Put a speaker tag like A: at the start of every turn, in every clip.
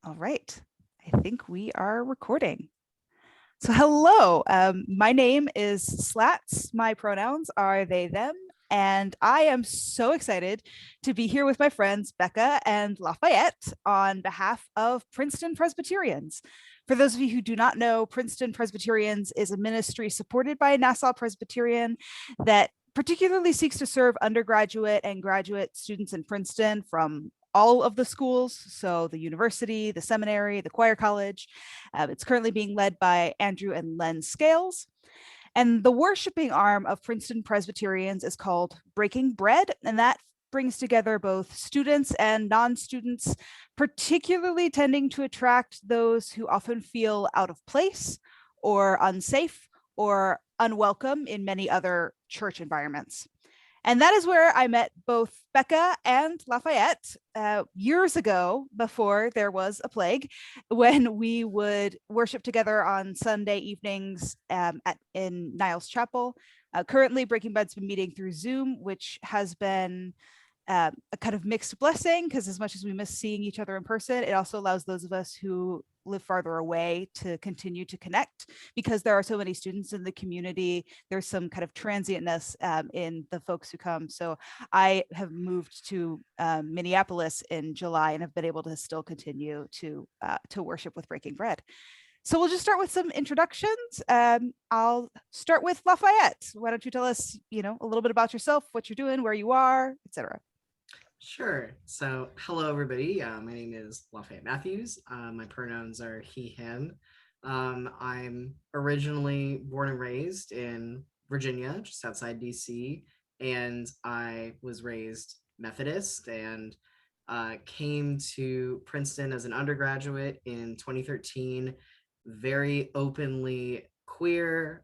A: All right, I think we are recording. So hello, my name is Slats. My pronouns are they, them, and I am so excited to be here with my friends Becca and Lafayette on behalf of Princeton Presbyterians. For those of you who do not know, Princeton Presbyterians is a ministry supported by Nassau Presbyterian that particularly seeks to serve undergraduate and graduate students in Princeton from all of the schools, so the university, the seminary, the choir college. It's currently being led by Andrew and Len Scales. And the worshiping arm of Princeton Presbyterians is called Breaking Bread, and that brings together both students and non-students, particularly tending to attract those who often feel out of place or unsafe or unwelcome in many other church environments. And that is where I met both Becca and Lafayette years ago, before there was a plague, when we would worship together on Sunday evenings in Niles Chapel. Currently, Breaking Bread's been meeting through Zoom, which has been a kind of mixed blessing, because as much as we miss seeing each other in person, it also allows those of us who live farther away to continue to connect, because there are so many students in the community. There's some kind of transientness in the folks who come. So I have moved to Minneapolis in July and have been able to still continue to worship with Breaking Bread. So we'll just start with some introductions. I'll start with Lafayette. Why don't you tell us, a little bit about yourself, what you're doing, where you are, etc.
B: Sure. So, hello, everybody. My name is Lafayette Matthews. My pronouns are he, him. I'm originally born and raised in Virginia, just outside DC, and I was raised Methodist and came to Princeton as an undergraduate in 2013, very openly queer,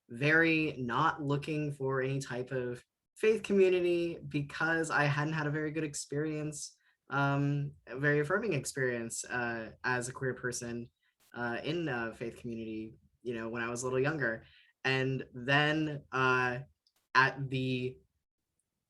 B: very not looking for any type of faith community because I hadn't had a very good experience, a very affirming experience as a queer person in a faith community, when I was a little younger. And then at the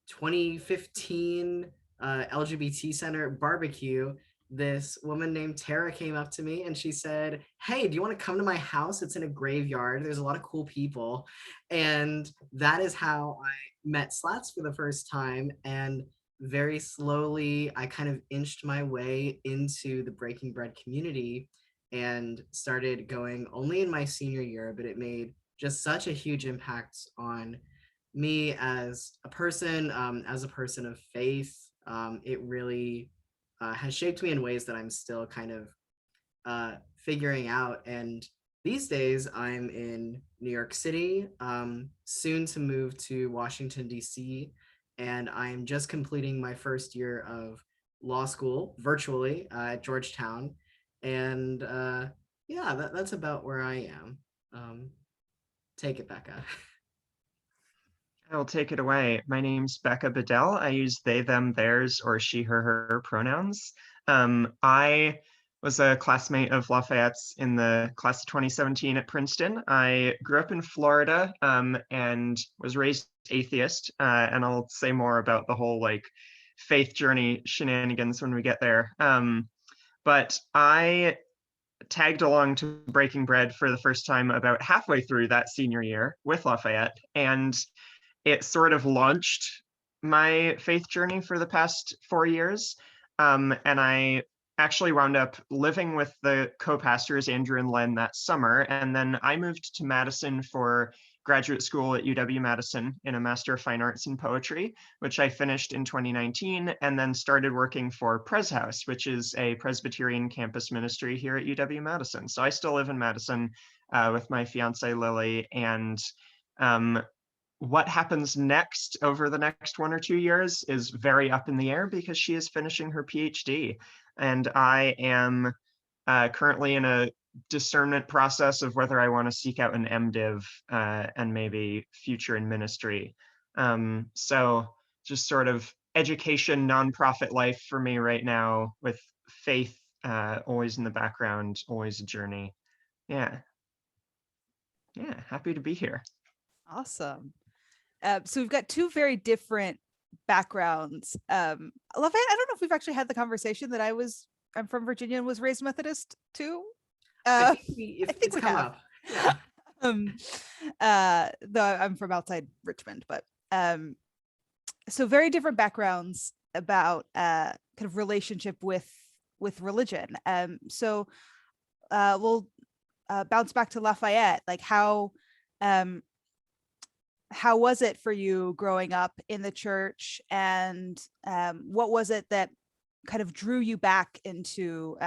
B: 2015 LGBT Center barbecue, this woman named Tara came up to me and she said, "Hey, do you want to come to my house? It's in a graveyard. There's a lot of cool people." And that is how I met Slats for the first time. And very slowly, I kind of inched my way into the Breaking Bread community and started going only in my senior year, but it made just such a huge impact on me as a person of faith. It really has shaped me in ways that I'm still kind of figuring out. And these days, I'm in New York City, soon to move to Washington, D.C., and I'm just completing my first year of law school virtually at Georgetown. And that's about where I am. Take it, Becca.
C: I'll take it away. My name's Becca Bedell. I use they, them, theirs, or she, her pronouns. I was a classmate of Lafayette's in the class of 2017 at Princeton. I grew up in Florida and was raised atheist. And I'll say more about the whole faith journey shenanigans when we get there. But I tagged along to Breaking Bread for the first time about halfway through that senior year with Lafayette, and it sort of launched my faith journey for the past 4 years. And I actually wound up living with the co-pastors, Andrew and Len, that summer. And then I moved to Madison for graduate school at UW-Madison in a Master of Fine Arts in Poetry, which I finished in 2019, and then started working for Pres House, which is a Presbyterian campus ministry here at UW-Madison. So I still live in Madison with my fiance, Lily, and what happens next over the next 1 or 2 years is very up in the air because she is finishing her PhD. And I am currently in a discernment process of whether I want to seek out an MDiv and maybe future in ministry. So just sort of education, nonprofit life for me right now, with faith always in the background, always a journey. Yeah, happy to be here.
A: Awesome. So we've got two very different backgrounds. Lafayette, I don't know if we've actually had the conversation that I was I'm from Virginia and was raised Methodist too.
B: I think
A: I think
B: it's
A: we
B: come
A: have.
B: up. Yeah.
A: Though I'm from outside Richmond, but so very different backgrounds about kind of relationship with religion. So we'll bounce back to Lafayette. Like how was it for you growing up in the church, and what was it that kind of drew you back into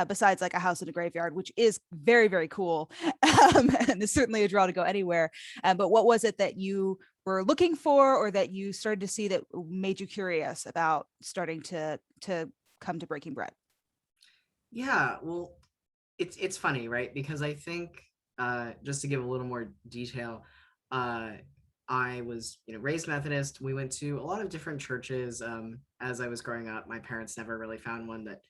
A: besides like a house in a graveyard, which is very, very cool, and is certainly a draw to go anywhere. But what was it that you were looking for, or that you started to see that made you curious about starting to come to breaking bread?
B: Yeah, well, it's funny, right? Because I think just to give a little more detail, I was, raised Methodist. We went to a lot of different churches as I was growing up. My parents never really found one that,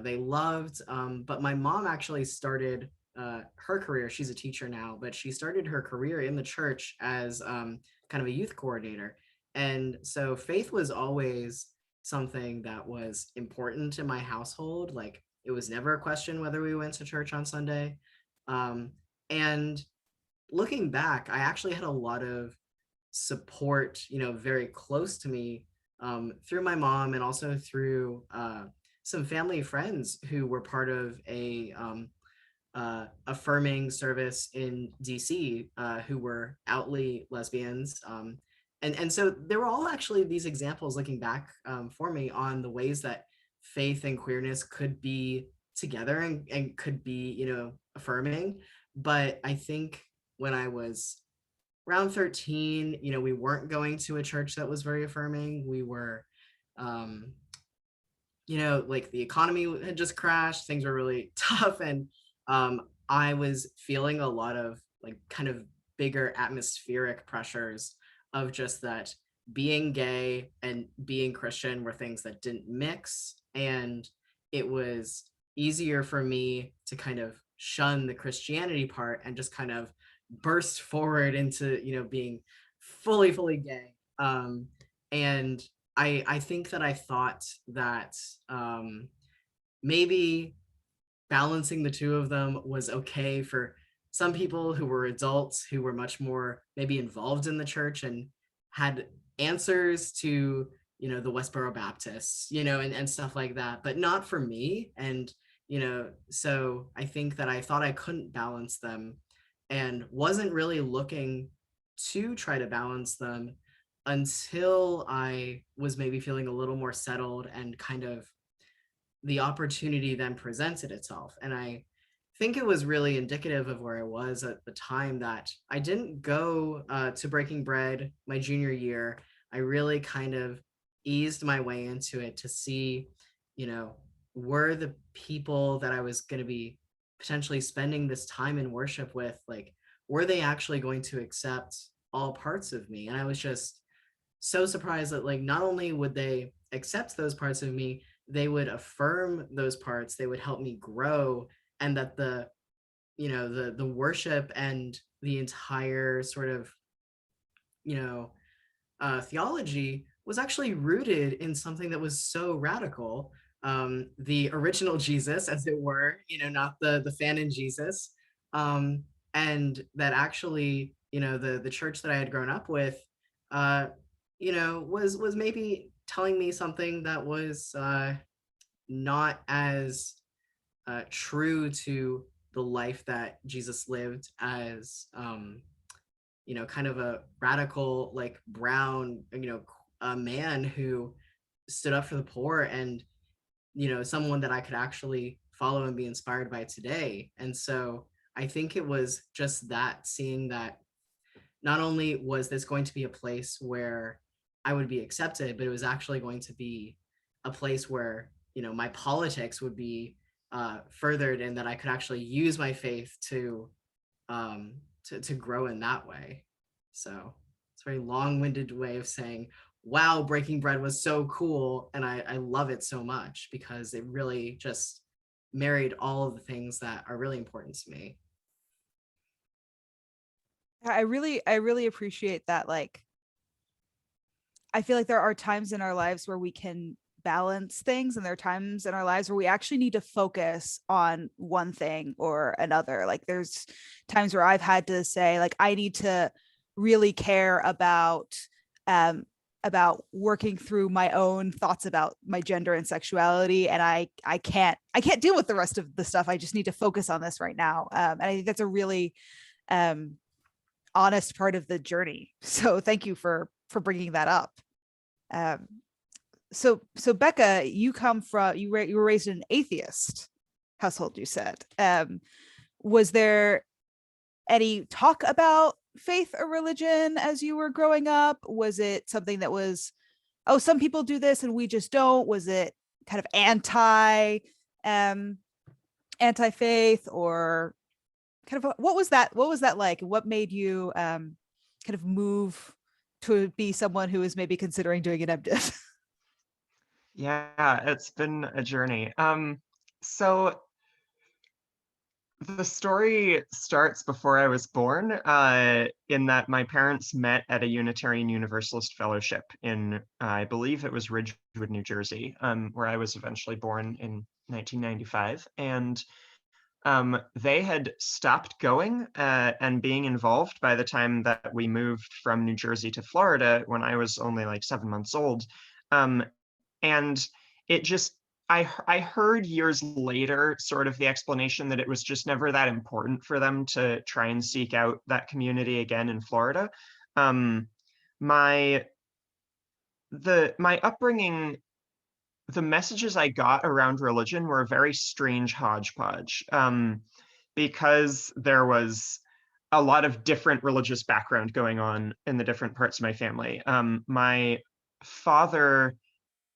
B: they loved. But my mom actually started her career. She's a teacher now, but she started her career in the church as kind of a youth coordinator. And so faith was always something that was important in my household. Like, it was never a question whether we went to church on Sunday. And looking back, I actually had a lot of support, very close to me through my mom, and also through some family friends who were part of a affirming service in DC, who were outly lesbians. And so there were all actually these examples looking back for me on the ways that faith and queerness could be together and could be, affirming. But I think when I was around 13, we weren't going to a church that was very affirming. We were, like, the economy had just crashed. Things were really tough. And I was feeling a lot of like kind of bigger atmospheric pressures of just that being gay and being Christian were things that didn't mix. And it was easier for me to kind of shun the Christianity part and just kind of burst forward into, being fully gay. And I think that I thought that maybe balancing the two of them was okay for some people who were adults, who were much more maybe involved in the church and had answers to, the Westboro Baptists, and stuff like that, but not for me. And, so I think that I thought I couldn't balance them and wasn't really looking to try to balance them until I was maybe feeling a little more settled, and kind of the opportunity then presented itself. And I think it was really indicative of where I was at the time that I didn't go to breaking bread my junior year. I really kind of eased my way into it to see, were the people that I was going to be potentially spending this time in worship with, like, were they actually going to accept all parts of me? And I was just so surprised that, like, not only would they accept those parts of me, they would affirm those parts, they would help me grow, and that the worship and the entire sort of theology was actually rooted in something that was so radical, the original Jesus, as it were, not the fanon Jesus, and that actually, the church that I had grown up with, was maybe telling me something that was not as true to the life that Jesus lived as, kind of a radical, like, brown, a man who stood up for the poor, and, someone that I could actually follow and be inspired by today. And so I think it was just that, seeing that not only was this going to be a place where I would be accepted, but it was actually going to be a place where, my politics would be furthered, and that I could actually use my faith to grow in that way. So it's a very long-winded way of saying, wow, breaking bread was so cool, and I love it so much because it really just married all of the things that are really important to me.
A: I really appreciate that. Like, I feel like there are times in our lives where we can balance things, and there are times in our lives where we actually need to focus on one thing or another. Like there's times where I've had to say, like, I need to really care about working through my own thoughts about my gender and sexuality, and I can't deal with the rest of the stuff. I just need to focus on this right now. And I think that's a really honest part of the journey. So thank you for bringing that up. So Becca, you were raised in an atheist household, you said. Was there any talk about faith or religion as you were growing up? Was it something that was, oh, some people do this and we just don't? Was it kind of anti-faith, or kind of what was that like? What made you kind of move to be someone who is maybe considering doing an MDiv?
C: Yeah, it's been a journey. So the story starts before I was born, in that my parents met at a Unitarian Universalist fellowship in, I believe it was Ridgewood, New Jersey, where I was eventually born in 1995. And they had stopped going and being involved by the time that we moved from New Jersey to Florida when I was only like 7 months old. And it just, I heard years later sort of the explanation that it was just never that important for them to try and seek out that community again in Florida. My upbringing, the messages I got around religion were a very strange hodgepodge, because there was a lot of different religious background going on in the different parts of my family.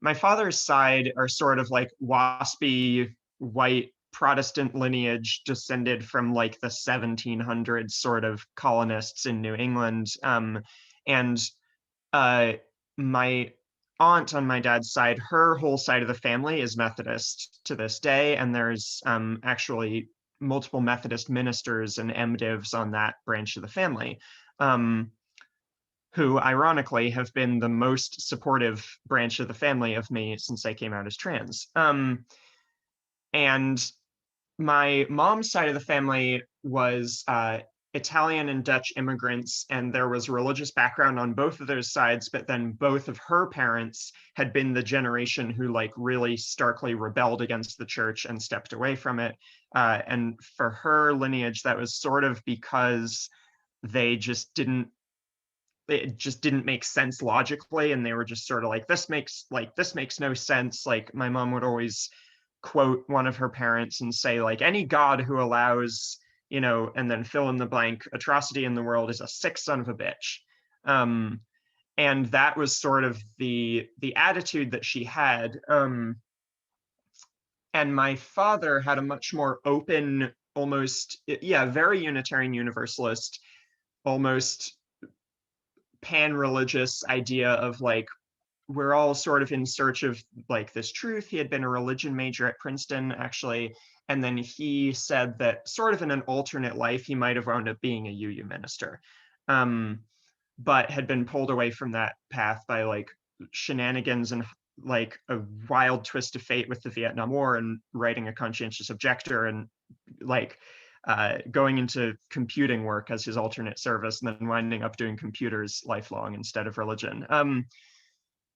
C: My father's side are sort of like waspy white Protestant lineage descended from like the 1700s sort of colonists in New England. And my aunt on my dad's side, her whole side of the family is Methodist to this day. And there's actually multiple Methodist ministers and MDivs on that branch of the family. Who ironically have been the most supportive branch of the family of me since I came out as trans. And my mom's side of the family was Italian and Dutch immigrants, and there was religious background on both of those sides, but then both of her parents had been the generation who like really starkly rebelled against the church and stepped away from it. And for her lineage, that was sort of because it just didn't make sense logically, and they were just sort of like, this makes no sense. Like my mom would always quote one of her parents and say like, any god who allows, and then fill in the blank atrocity in the world is a sick son of a bitch. And that was sort of the attitude that she had. And my father had a much more open, almost, very Unitarian Universalist, almost pan-religious idea of like, we're all sort of in search of like this truth. He had been a religion major at Princeton, actually. And then he said that sort of in an alternate life, he might have wound up being a UU minister, but had been pulled away from that path by like shenanigans and like a wild twist of fate with the Vietnam War and writing a conscientious objector and like going into computing work as his alternate service, and then winding up doing computers lifelong instead of religion.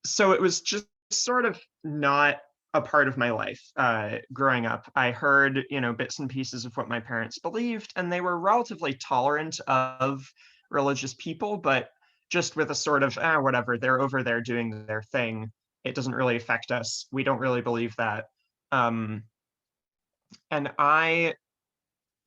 C: So it was just sort of not a part of my life growing up. I heard, bits and pieces of what my parents believed, and they were relatively tolerant of religious people, but just with a sort of, whatever, they're over there doing their thing. It doesn't really affect us. We don't really believe that. And I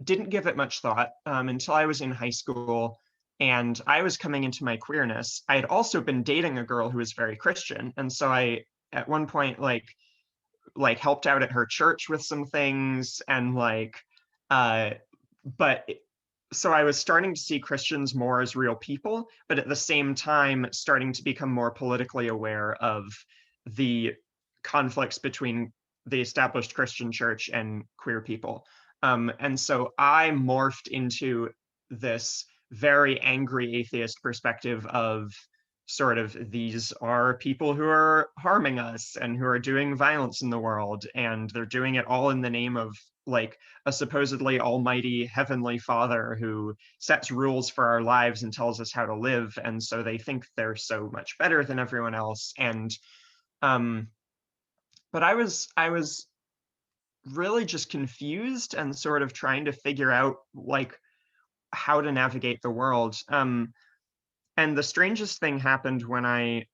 C: didn't give it much thought until I was in high school and I was coming into my queerness. I had also been dating a girl who was very Christian. And so I, at one point, like helped out at her church with some things and so I was starting to see Christians more as real people, but at the same time, starting to become more politically aware of the conflicts between the established Christian church and queer people. And so I morphed into this very angry atheist perspective of sort of, these are people who are harming us and who are doing violence in the world, and they're doing it all in the name of like a supposedly almighty heavenly father who sets rules for our lives and tells us how to live, and so they think they're so much better than everyone else. And but I was really just confused and sort of trying to figure out like how to navigate the world. And the strangest thing happened when I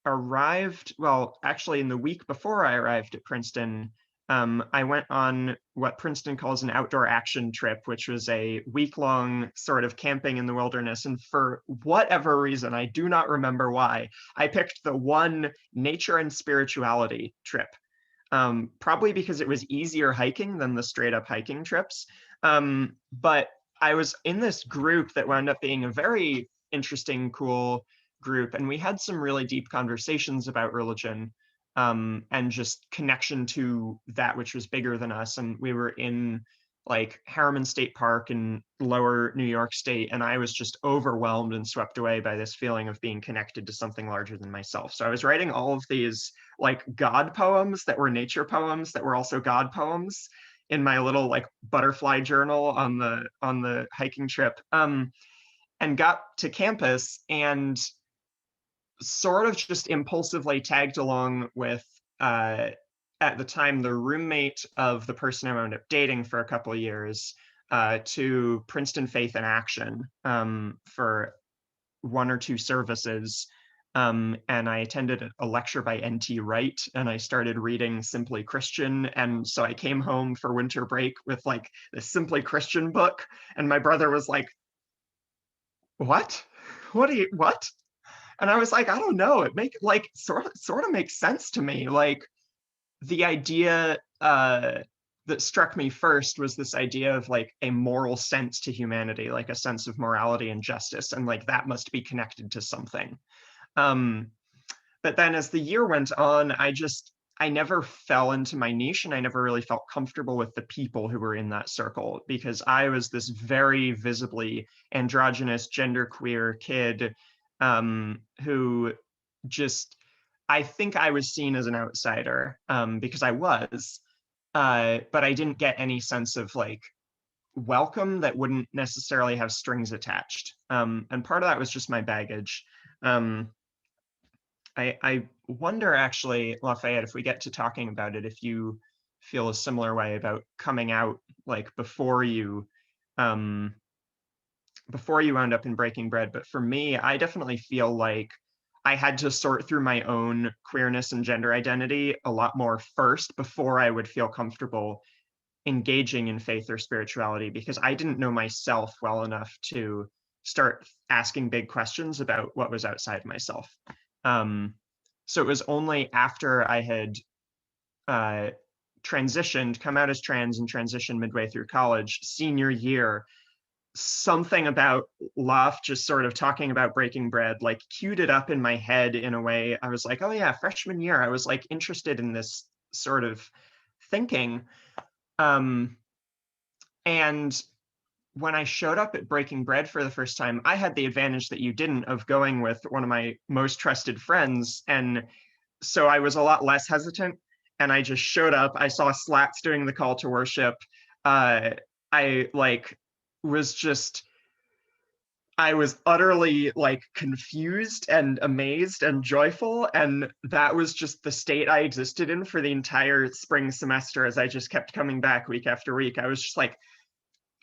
C: arrived, well, actually in the week before I arrived at Princeton. I went on what Princeton calls an outdoor action trip, which was a week-long sort of camping in the wilderness. And for whatever reason, I do not remember why, I picked the one nature and spirituality trip. Probably because it was easier hiking than the straight up hiking trips. But I was in this group that wound up being a very interesting, cool group, and we had some really deep conversations about religion, and just connection to that which was bigger than us. And we were in like Harriman State Park in lower New York State, and I was just overwhelmed and swept away by this feeling of being connected to something larger than myself. So I was writing all of these like God poems that were nature poems that were also God poems in my little like butterfly journal on the hiking trip, and got to campus and sort of just impulsively tagged along with at the time the roommate of the person I wound up dating for a couple of years, to Princeton Faith in Action, for one or two services. And I attended a lecture by N.T. Wright, and I started reading Simply Christian. And so I came home for winter break with like this Simply Christian book, and my brother was like, what? What? And I was like, I don't know. It make like sort of makes sense to me. Like the idea that struck me first was this idea of like a moral sense to humanity, like a sense of morality and justice, and like that must be connected to something. But then as the year went on, I never fell into my niche, and I never really felt comfortable with the people who were in that circle, because I was this very visibly androgynous, genderqueer kid, who just, I think I was seen as an outsider, because I was, but I didn't get any sense of like welcome that wouldn't necessarily have strings attached. And part of that was just my baggage. I wonder actually, Lafayette, if we get to talking about it, if you feel a similar way about coming out, like before you wound up in Breaking Bread. But for me, I definitely feel like I had to sort through my own queerness and gender identity a lot more first before I would feel comfortable engaging in faith or spirituality, because I didn't know myself well enough to start asking big questions about what was outside myself. So it was only after I had transitioned, come out as trans and transitioned midway through college, senior year, something about Laf just sort of talking about Breaking Bread, like queued it up in my head in a way. I was like, oh yeah, freshman year, I was like interested in this sort of thinking. And when I showed up at Breaking Bread for the first time, I had the advantage that you didn't, of going with one of my most trusted friends. And so I was a lot less hesitant, and I just showed up. I saw Slats doing the call to worship. I like I was utterly like confused and amazed and joyful. And that was just the state I existed in for the entire spring semester, as I just kept coming back week after week. I was just like,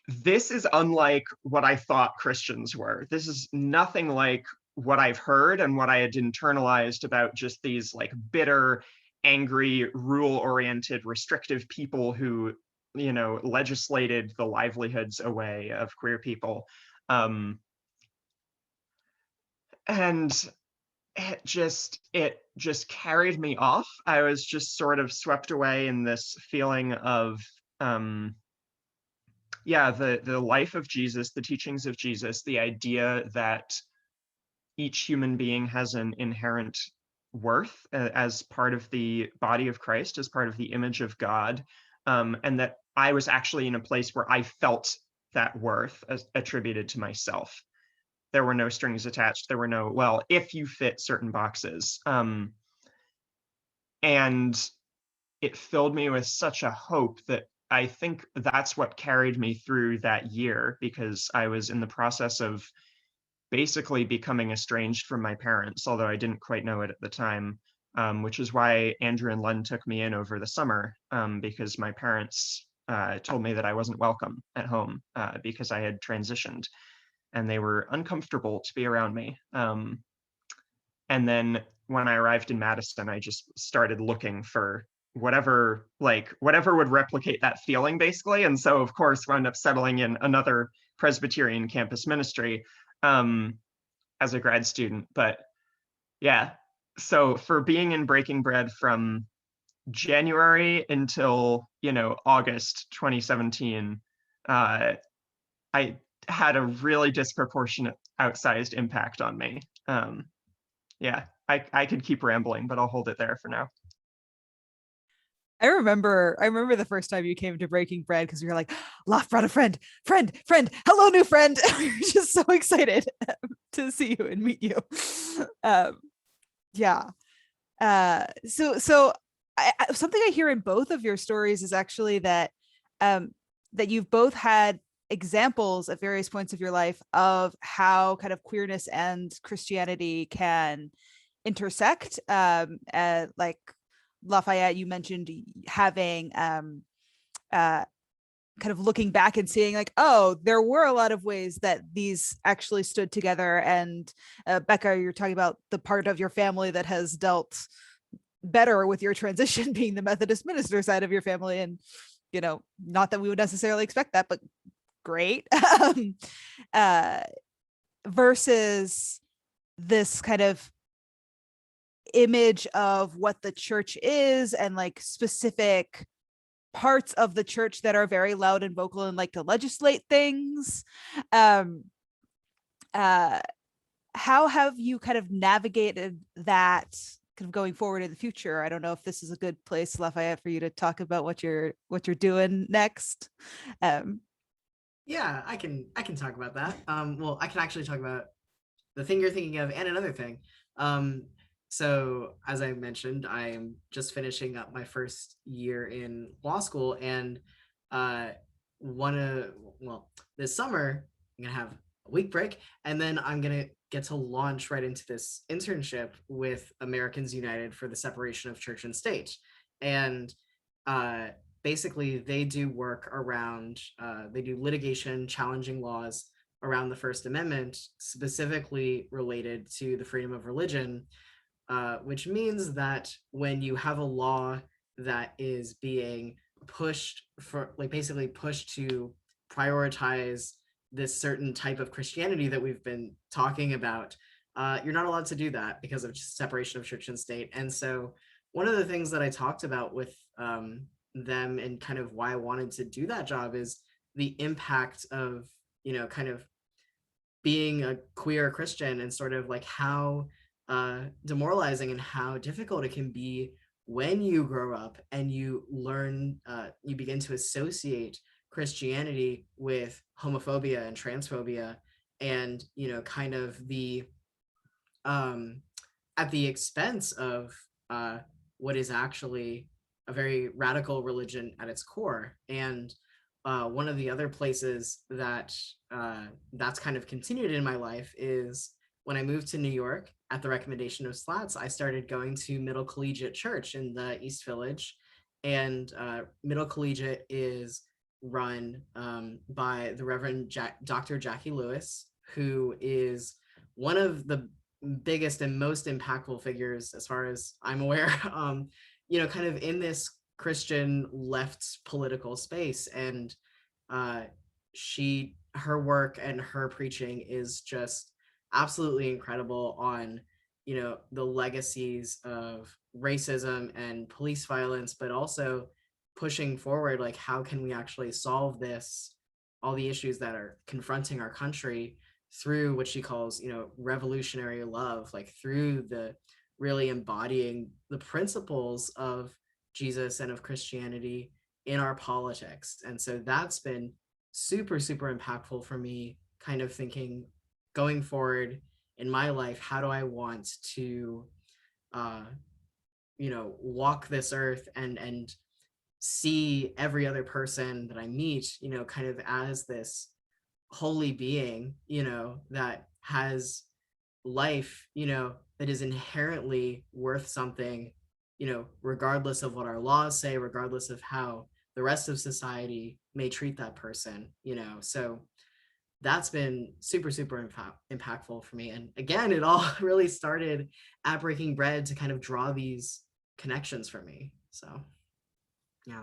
C: this is unlike what I thought Christians were. This is nothing like what I've heard and what I had internalized about just these like bitter, angry, rule-oriented, restrictive people who, you know, legislated the livelihoods away of queer people. And it just carried me off. I was just sort of swept away in this feeling of the life of Jesus, the teachings of Jesus, the idea that each human being has an inherent worth as part of the body of Christ, as part of the image of God, and that I was actually in a place where I felt that worth attributed to myself. there were no strings attached. There were no, well, if you fit certain boxes. And it filled me with such a hope that I think that's what carried me through that year, because I was in the process of basically becoming estranged from my parents, although I didn't quite know it at the time, which is why Andrew and Len took me in over the summer, because my parents told me that I wasn't welcome at home because I had transitioned, and they were uncomfortable to be around me. And then when I arrived in Madison, I just started looking for whatever would replicate that feeling, basically. And so, of course, wound up settling in another Presbyterian campus ministry as a grad student. But yeah, so for being in Breaking Bread from January until, August 2017, I had a really disproportionate outsized impact on me. Yeah, I could keep rambling, but I'll hold it there for now.
A: I remember the first time you came to Breaking Bread, because you were like, Loft brought a friend, hello, new friend. We were just so excited to see you and meet you. Yeah. So something I hear in both of your stories is actually that that you've both had examples at various points of your life of how kind of queerness and Christianity can intersect. Like Lafayette, you mentioned having kind of looking back and seeing like, oh, there were a lot of ways that these actually stood together. And Becca, you're talking about the part of your family that has dealt better with your transition being the Methodist minister side of your family. And, not that we would necessarily expect that, but great. Versus this kind of image of what the church is, and like specific parts of the church that are very loud and vocal and like to legislate things. How have you kind of navigated that kind of going forward in the future? I don't know if this is a good place, Lafayette, for you to talk about what you're doing next.
B: Yeah, I can talk about that. Well, I can actually talk about the thing you're thinking of and another thing. So as I mentioned, I'm just finishing up my first year in law school, and this summer I'm gonna have a week break, and then I'm gonna get to launch right into this internship with Americans United for the Separation of Church and State. And basically they do work around, they do litigation challenging laws around the First Amendment, specifically related to the freedom of religion, which means that when you have a law that is being pushed for, like, basically pushed to prioritize this certain type of Christianity that we've been talking about, you're not allowed to do that because of separation of church and state. And so one of the things that I talked about with them, and kind of why I wanted to do that job, is the impact of, kind of being a queer Christian, and sort of like how demoralizing and how difficult it can be when you grow up and you learn, you begin to associate Christianity with homophobia and transphobia, and kind of the at the expense of what is actually a very radical religion at its core. And one of the other places that that's kind of continued in my life is when I moved to New York at the recommendation of Slats. I started going to Middle Collegiate Church in the East Village, and Middle Collegiate is run by the Reverend Dr. Jackie Lewis, who is one of the biggest and most impactful figures, as far as I'm aware, kind of in this Christian left political space. And her work and her preaching is just absolutely incredible on, the legacies of racism and police violence, but also pushing forward, like, how can we actually solve all the issues that are confronting our country through what she calls, revolutionary love, like through the really embodying the principles of Jesus and of Christianity in our politics. And so that's been super, super impactful for me, kind of thinking going forward in my life, how do I want to, walk this earth and see every other person that I meet, kind of as this holy being, that has life, that is inherently worth something, regardless of what our laws say, regardless of how the rest of society may treat that person, So that's been super, super impactful for me. And again, it all really started at breaking bread to kind of draw these connections for me. So, yeah.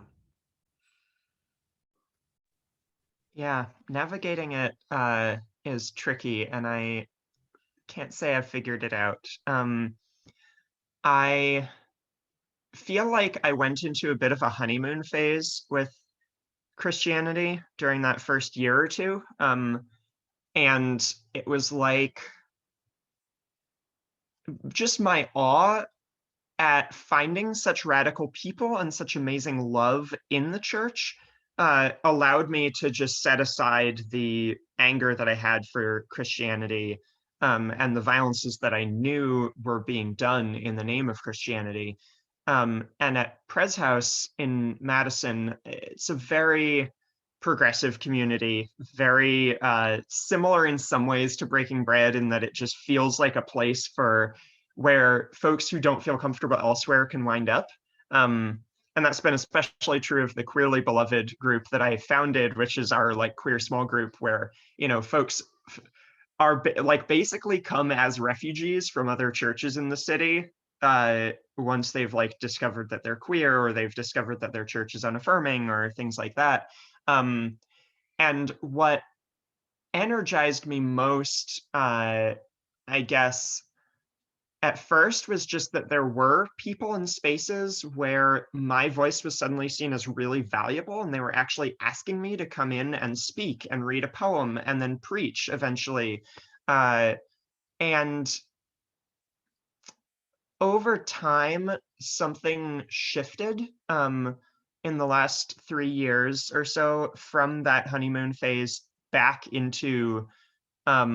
C: Yeah, navigating it is tricky, and I can't say I've figured it out. I feel like I went into a bit of a honeymoon phase with Christianity during that first year or two. And it was like just my awe at finding such radical people and such amazing love in the church allowed me to just set aside the anger that I had for Christianity, and the violences that I knew were being done in the name of Christianity. And at Pres House in Madison, it's a very progressive community, very similar in some ways to Breaking Bread in that it just feels like a place for where folks who don't feel comfortable elsewhere can wind up. And that's been especially true of the Queerly Beloved group that I founded, which is our like queer small group where, folks are like basically come as refugees from other churches in the city once they've like discovered that they're queer, or they've discovered that their church is unaffirming, or things like that. And what energized me most, I guess, at first was just that there were people in spaces where my voice was suddenly seen as really valuable, and they were actually asking me to come in and speak and read a poem and then preach eventually. And over time, something shifted in the last 3 years or so from that honeymoon phase back into a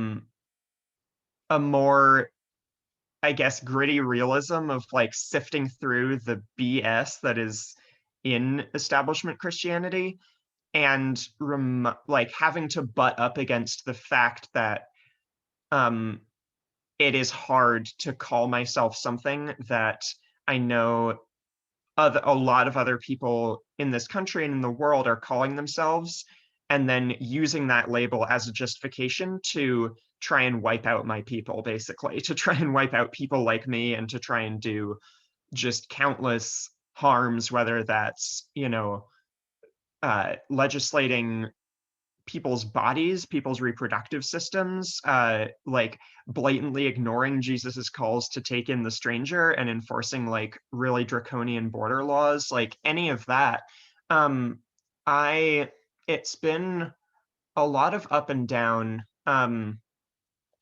C: more, I guess, gritty realism of like sifting through the BS that is in establishment Christianity, and like having to butt up against the fact that it is hard to call myself something that I know a lot of other people in this country and in the world are calling themselves, and then using that label as a justification to try and wipe out my people, basically, to try and wipe out people like me, and to try and do just countless harms, whether that's, legislating people's bodies, people's reproductive systems, like blatantly ignoring Jesus's calls to take in the stranger and enforcing like really draconian border laws, like any of that. It's been a lot of up and down, and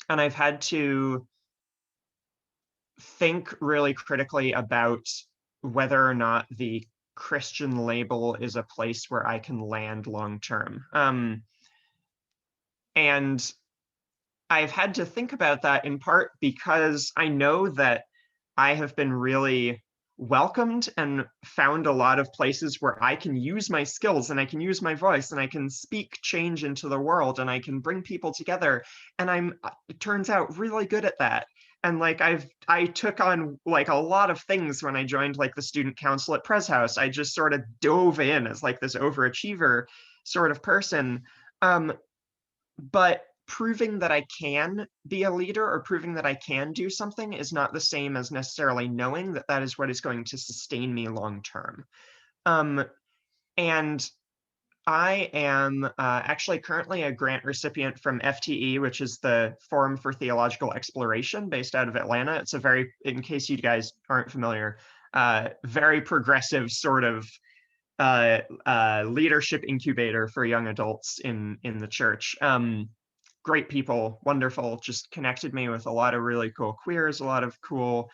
C: I've had to think really critically about whether or not the Christian label is a place where I can land long term. And I've had to think about that in part because I know that I have been really welcomed and found a lot of places where I can use my skills and I can use my voice and I can speak change into the world and I can bring people together. And it turns out, really good at that. And like I took on like a lot of things when I joined like the student council at Pres House. I just sort of dove in as like this overachiever sort of person. But proving that I can be a leader or proving that I can do something is not the same as necessarily knowing that that is what is going to sustain me long term. And I am actually currently a grant recipient from FTE, which is the Forum for Theological Exploration based out of Atlanta. It's a very, in case you guys aren't familiar, very progressive sort of leadership incubator for young adults in the church. Great people, wonderful, just connected me with a lot of really cool queers, a lot of cool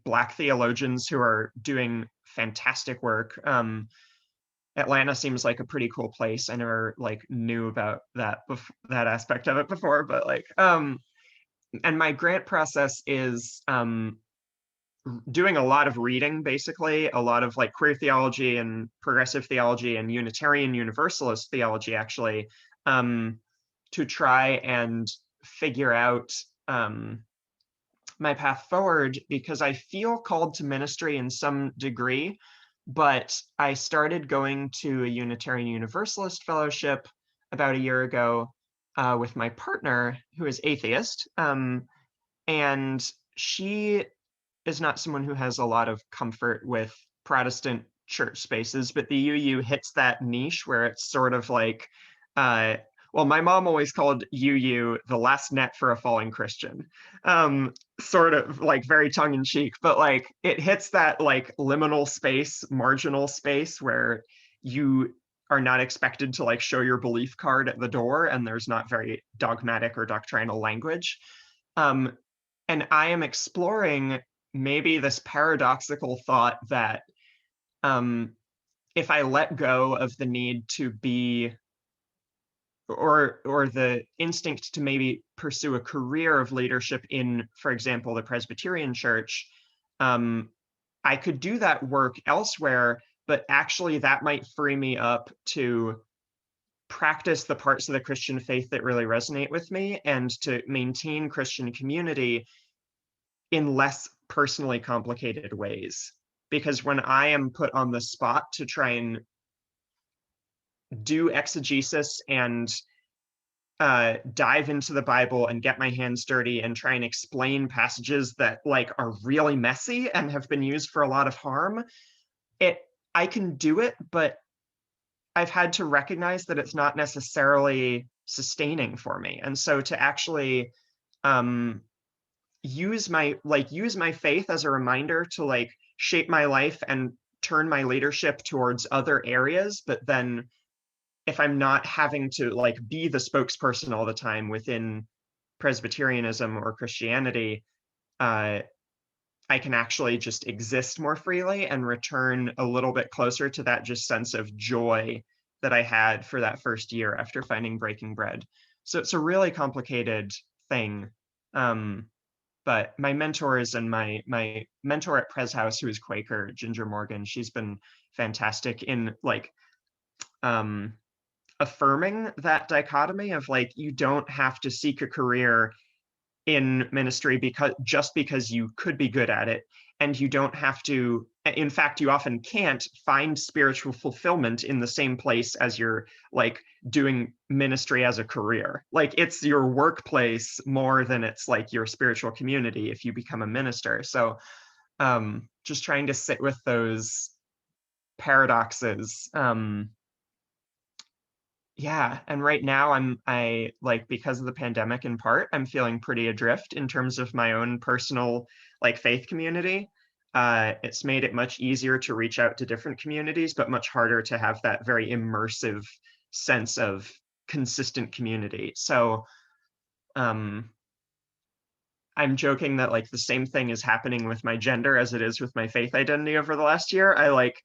C: Black theologians who are doing fantastic work. Atlanta seems like a pretty cool place. I never like knew about that that aspect of it before, but like and my grant process is doing a lot of reading, basically, a lot of like queer theology and progressive theology and Unitarian Universalist theology, actually, to try and figure out my path forward, because I feel called to ministry in some degree, but I started going to a Unitarian Universalist fellowship about a year ago with my partner, who is atheist, and she is not someone who has a lot of comfort with Protestant church spaces, but the UU hits that niche where it's sort of like, well, my mom always called UU the last net for a falling Christian, sort of like very tongue in cheek, but like it hits that like liminal space, marginal space where you are not expected to like show your belief card at the door, and there's not very dogmatic or doctrinal language. And I am exploring maybe this paradoxical thought that if I let go of the need to be, or the instinct to maybe pursue a career of leadership in, for example, the Presbyterian Church, I could do that work elsewhere, but actually that might free me up to practice the parts of the Christian faith that really resonate with me and to maintain Christian community in less personally complicated ways. Because when I am put on the spot to try and do exegesis and dive into the Bible and get my hands dirty and try and explain passages that like are really messy and have been used for a lot of harm, I can do it, but I've had to recognize that it's not necessarily sustaining for me. And so to actually use my faith as a reminder to like shape my life and turn my leadership towards other areas, but then if I'm not having to like be the spokesperson all the time within Presbyterianism or Christianity, I can actually just exist more freely and return a little bit closer to that just sense of joy that I had for that first year after finding breaking bread. So it's a really complicated thing. But my mentors and my mentor at Pres House, who is Quaker, Ginger Morgan, she's been fantastic in like affirming that dichotomy of like, you don't have to seek a career in ministry because you could be good at it, and you don't have to, in fact you often can't find spiritual fulfillment in the same place as you're like doing ministry as a career. Like it's your workplace more than it's like your spiritual community if you become a minister. So just trying to sit with those paradoxes. Yeah, and right now I like, because of the pandemic in part, I'm feeling pretty adrift in terms of my own personal like faith community. It's made it much easier to reach out to different communities, but much harder to have that very immersive sense of consistent community. So I'm joking that like the same thing is happening with my gender as it is with my faith identity over the last year. I like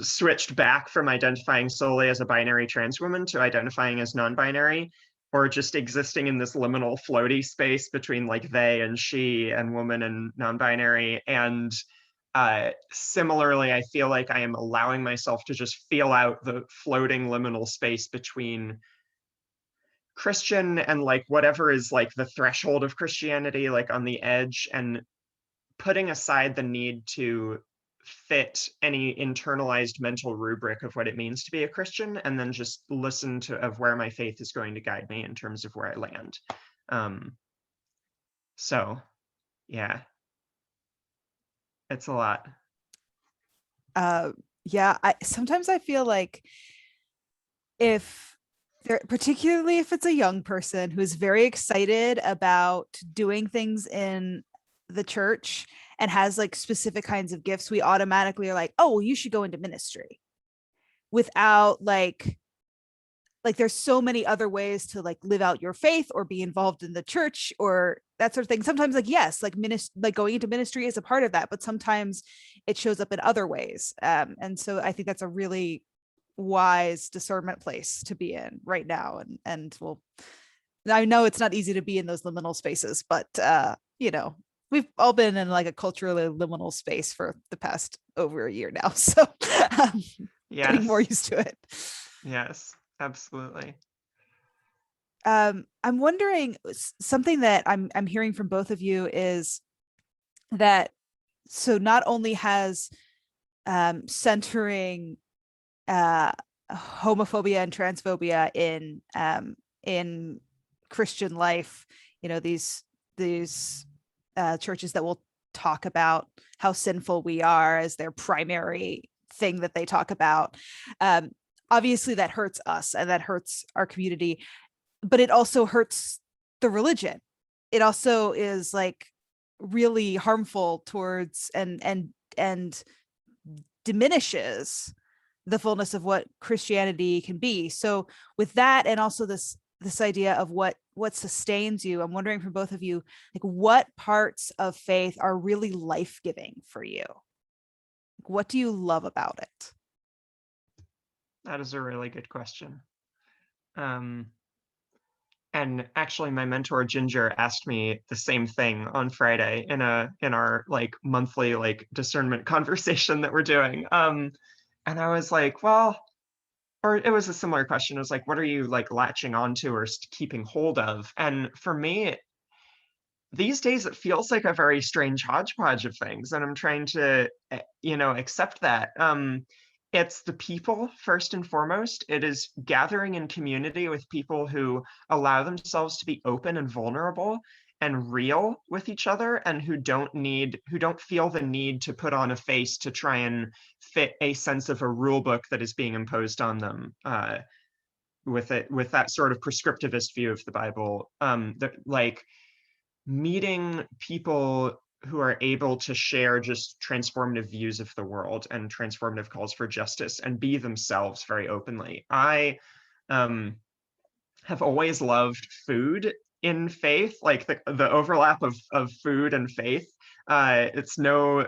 C: switched back from identifying solely as a binary trans woman to identifying as non-binary, or just existing in this liminal floaty space between like they and she and woman and non-binary. And similarly, I feel like I am allowing myself to just feel out the floating liminal space between Christian and like whatever is like the threshold of Christianity, like on the edge, and putting aside the need to fit any internalized mental rubric of what it means to be a Christian, and then just listen to of where my faith is going to guide me in terms of where I land. So yeah, it's a lot.
A: Yeah, sometimes I feel like particularly if it's a young person who's very excited about doing things in the church and has like specific kinds of gifts, we automatically are like, oh, well, you should go into ministry, without like there's so many other ways to like live out your faith or be involved in the church or that sort of thing. Sometimes like, yes, like going into ministry is a part of that, but sometimes it shows up in other ways. And so I think that's a really wise discernment place to be in right now. And well, I know it's not easy to be in those liminal spaces, but you know, we've all been in like a culturally liminal space for the past over a year now. So getting more used to it.
C: Yes, absolutely.
A: I'm wondering, something that I'm hearing from both of you is that, so not only has centering homophobia and transphobia in Christian life, you know, these churches that will talk about how sinful we are as their primary thing that they talk about. Obviously that hurts us and that hurts our community, but it also hurts the religion. It also is like really harmful towards and diminishes the fullness of what Christianity can be. So with that, and also this idea of what sustains you, I'm wondering from both of you, like, what parts of faith are really life-giving for you? What do you love about it?
C: That is a really good question. And actually my mentor Ginger asked me the same thing on Friday in our like monthly like discernment conversation that we're doing. And I was like, well, or it was a similar question. It was like, what are you like latching onto or keeping hold of? And for me, these days it feels like a very strange hodgepodge of things, and I'm trying to, accept that. It's the people first and foremost. It is gathering in community with people who allow themselves to be open and vulnerable and real with each other, and who don't feel the need to put on a face to try and fit a sense of a rule book that is being imposed on them, with that sort of prescriptivist view of the Bible. Meeting people who are able to share just transformative views of the world and transformative calls for justice and be themselves very openly. I have always loved food in faith, like the overlap of food and faith. It's no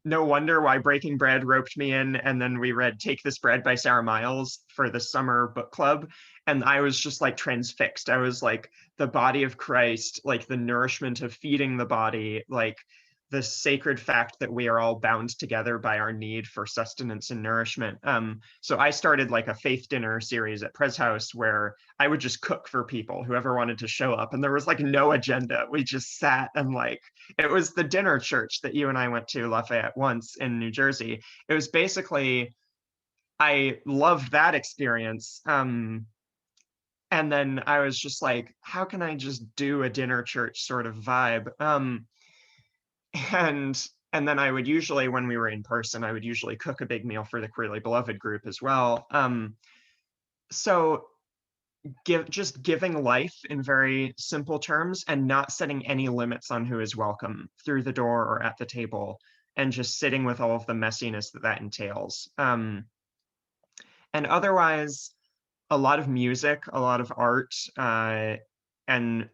C: wonder why Breaking Bread roped me in, and then we read Take This Bread by Sarah Miles for the summer book club, and I was just like transfixed. I was like, the body of Christ, like the nourishment of feeding the body, like the sacred fact that we are all bound together by our need for sustenance and nourishment. So I started like a faith dinner series at Pres House where I would just cook for people, whoever wanted to show up, and there was like no agenda. We just sat and like, it was the dinner church that you and I went to, Lafayette, once in New Jersey. It was basically, I loved that experience. And then I was just like, how can I just do a dinner church sort of vibe? And then I would usually, when we were in person, I would usually cook a big meal for the Queerly Beloved group as well. So just giving life in very simple terms and not setting any limits on who is welcome through the door or at the table, and just sitting with all of the messiness that entails. And otherwise, a lot of music, a lot of art, and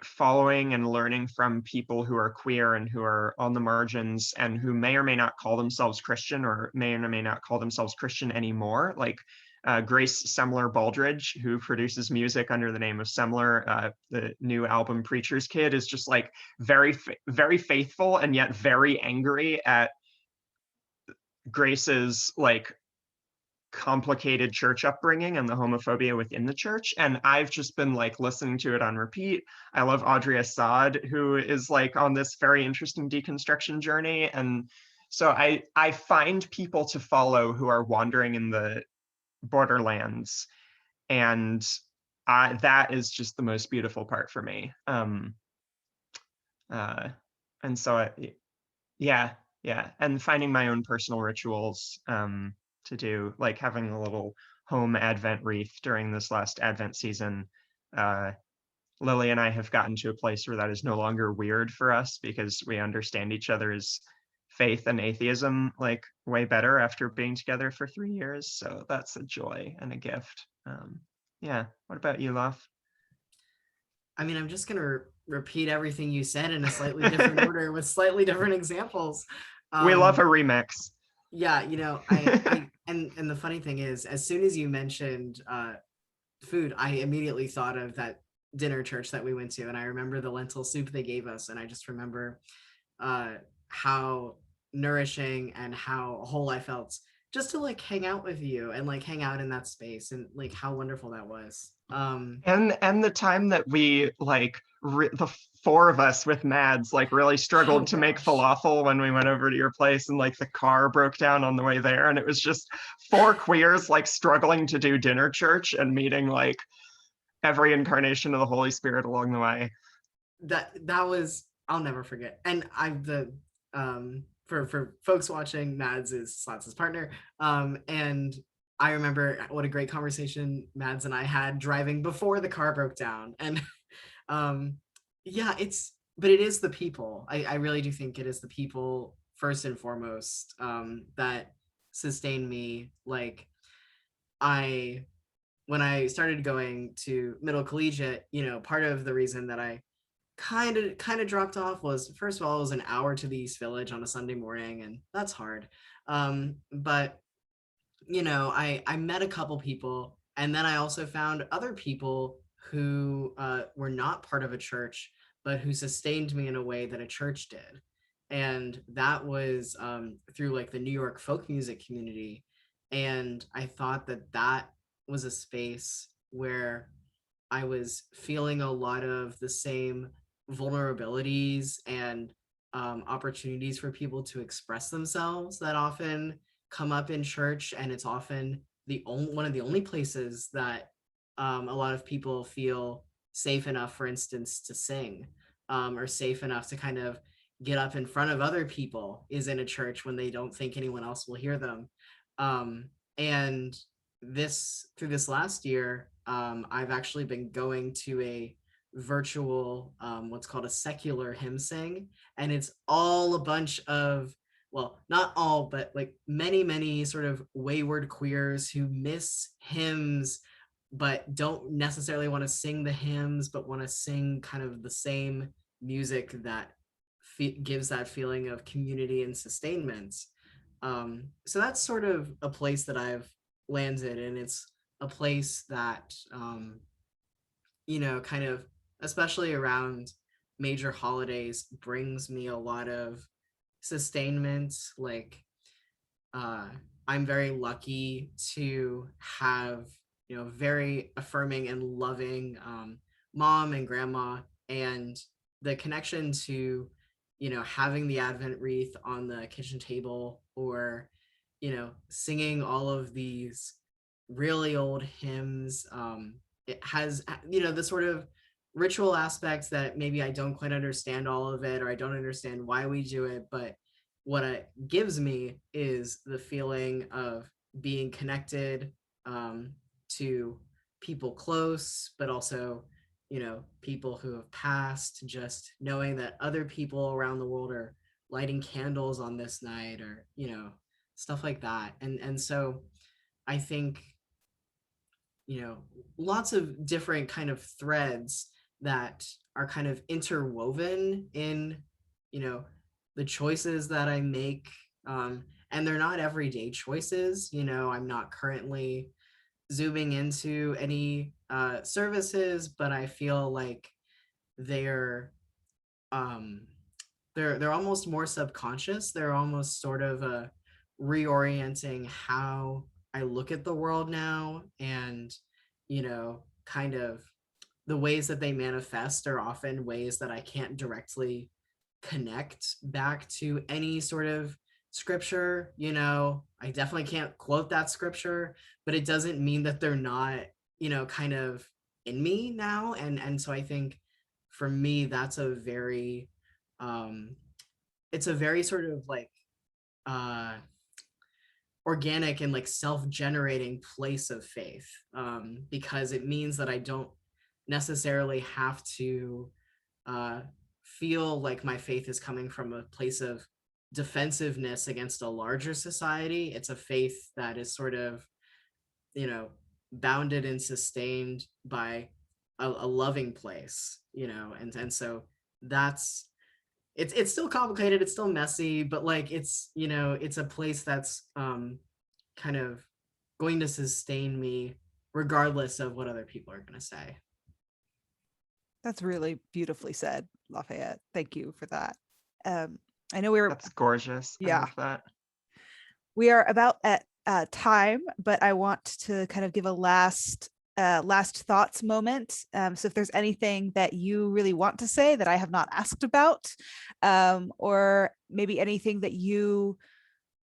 C: following and learning from people who are queer and who are on the margins and who may or may not call themselves Christian, or may or may not call themselves Christian anymore, like Grace Semler Baldridge, who produces music under the name of Semler. The new album Preacher's Kid is just like very, very faithful, and yet very angry at Grace's like complicated church upbringing and the homophobia within the church. And I've just been like listening to it on repeat. I love Audrey Assad, who is like on this very interesting deconstruction journey. And so I find people to follow who are wandering in the borderlands, and that is just the most beautiful part for me. And so yeah, and finding my own personal rituals to do, like having a little home Advent wreath during this last Advent season. Lily and I have gotten to a place where that is no longer weird for us, because we understand each other's faith and atheism like way better after being together for 3 years. So that's a joy and a gift. Yeah. What about you, Laf?
B: I mean, I'm just going to repeat everything you said in a slightly different order with slightly different examples.
C: We love a remix.
B: Yeah, I And the funny thing is, as soon as you mentioned food, I immediately thought of that dinner church that we went to, and I remember the lentil soup they gave us, and I just remember how nourishing and how whole I felt just to like hang out with you and like hang out in that space, and like how wonderful that was.
C: And the time that we like the four of us with Mads like really struggled to make falafel when we went over to your place, and like the car broke down on the way there, and it was just four queers like struggling to do dinner church and meeting like every incarnation of the Holy Spirit along the way.
B: That was, I'll never forget. And for folks watching, Mads is Slats' partner, and I remember what a great conversation Mads and I had driving before the car broke down. And yeah, but it is the people. I really do think it is the people first and foremost that sustain me. Like when I started going to middle collegiate, part of the reason that I kind of dropped off was, first of all, it was an hour to the East Village on a Sunday morning, and that's hard. But I met a couple people, and then I also found other people who were not part of a church, but who sustained me in a way that a church did. And that was through like the New York folk music community. And I thought that was a space where I was feeling a lot of the same vulnerabilities and opportunities for people to express themselves that often come up in church. And it's often one of the only places that a lot of people feel safe enough, for instance, to sing, or safe enough to kind of get up in front of other people, is in a church when they don't think anyone else will hear them. And through this last year, I've actually been going to a virtual what's called a secular hymn sing, and it's all a bunch of, well, not all, but like many sort of wayward queers who miss hymns but don't necessarily want to sing the hymns, but want to sing kind of the same music that gives that feeling of community and sustainment. So that's sort of a place that I've landed, and it's a place that kind of, especially around major holidays, brings me a lot of sustainment. Like I'm very lucky to have very affirming and loving mom and grandma, and the connection to having the Advent wreath on the kitchen table, or singing all of these really old hymns. It has the sort of ritual aspects that maybe I don't quite understand all of it, or I don't understand why we do it, but what it gives me is the feeling of being connected to people close, but also people who have passed, just knowing that other people around the world are lighting candles on this night, or stuff like that. And so I think lots of different kind of threads that are kind of interwoven in the choices that I make, and they're not everyday choices. I'm not currently zooming into any services, but I feel like they're almost more subconscious. They're almost sort of reorienting how I look at the world now, and kind of the ways that they manifest are often ways that I can't directly connect back to any sort of scripture. I definitely can't quote that scripture, but it doesn't mean that they're not kind of in me now. And so I think for me, that's a very it's a very sort of like organic and like self-generating place of faith, because it means that I don't necessarily have to feel like my faith is coming from a place of defensiveness against a larger society. It's a faith that is sort of bounded and sustained by a loving place, and so that's it's still complicated, it's still messy, but like it's it's a place that's kind of going to sustain me regardless of what other people are going to say.
A: That's really beautifully said, Lafayette. Thank you for that. I know
C: That's gorgeous. I
A: Yeah.
C: love that.
A: We are about at time, but I want to kind of give a last thoughts moment. So if there's anything that you really want to say that I have not asked about, or maybe anything that you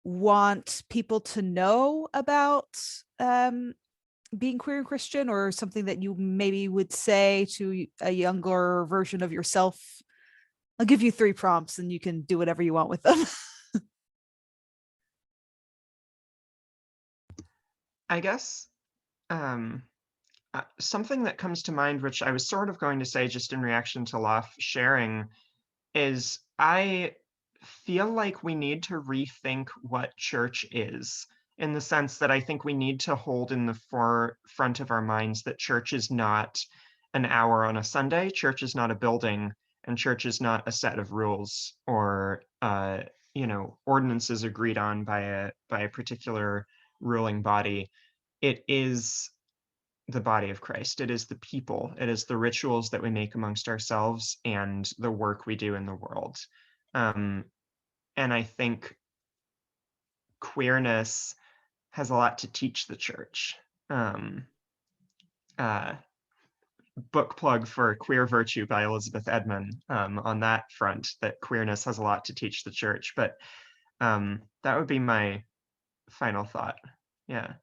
A: want people to know about being queer and Christian, or something that you maybe would say to a younger version of yourself. I'll give you 3 prompts and you can do whatever you want with them.
C: I guess something that comes to mind, which I was sort of going to say just in reaction to Laf sharing, is I feel like we need to rethink what church is, in the sense that I think we need to hold in the forefront of our minds that church is not an hour on a Sunday, church is not a building, and church is not a set of rules or ordinances agreed on by a particular ruling body. It is the body of Christ. It is the people. It is the rituals that we make amongst ourselves and the work we do in the world. And I think queerness has a lot to teach the church. Book plug for Queer Virtue by Elizabeth Edman on that front, that queerness has a lot to teach the church. But that would be my final thought. Yeah.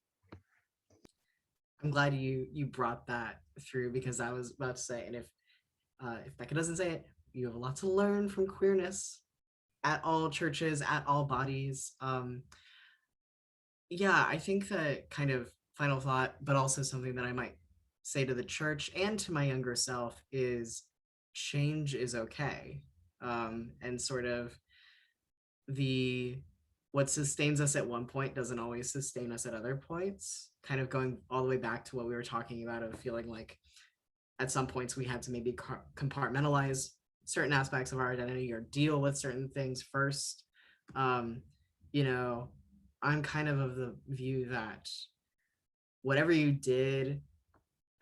B: I'm glad you brought that through, because I was about to say, and if Becca doesn't say it, you have a lot to learn from queerness at all churches, at all bodies. Yeah, I think that kind of final thought, but also something that I might say to the church and to my younger self, is change is okay. And sort of what sustains us at one point doesn't always sustain us at other points. Kind of going all the way back to what we were talking about, of feeling like at some points we had to maybe compartmentalize certain aspects of our identity or deal with certain things first. I'm kind of the view that whatever you did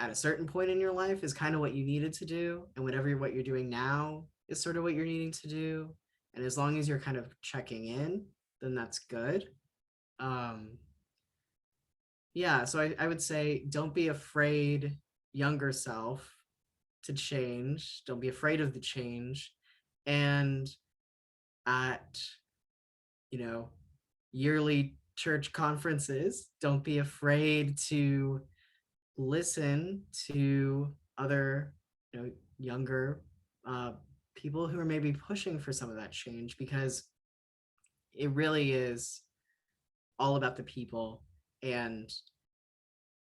B: at a certain point in your life is kind of what you needed to do, and what you're doing now is sort of what you're needing to do. And as long as you're kind of checking in, then that's good. So I would say, don't be afraid, younger self, to change. Don't be afraid of the change. And at yearly church conferences, don't be afraid to listen to other younger people who are maybe pushing for some of that change, because it really is all about the people. And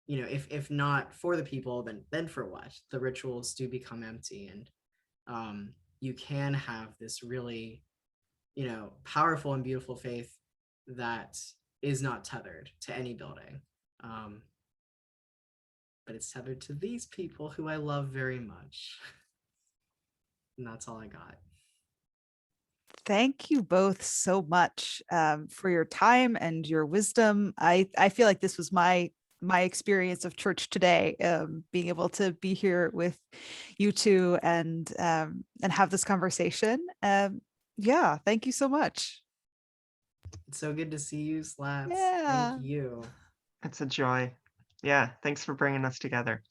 B: if not for the people, then for what? The rituals do become empty, and you can have this really powerful and beautiful faith that is not tethered to any building, but it's tethered to these people who I love very much. And that's all I got.
A: Thank you both so much for your time and your wisdom. I feel like this was my experience of church today, being able to be here with you two and have this conversation. Yeah, thank you so much.
B: It's so good to see you, Slats.
A: Yeah.
B: Thank you.
C: It's a joy. Yeah, thanks for bringing us together.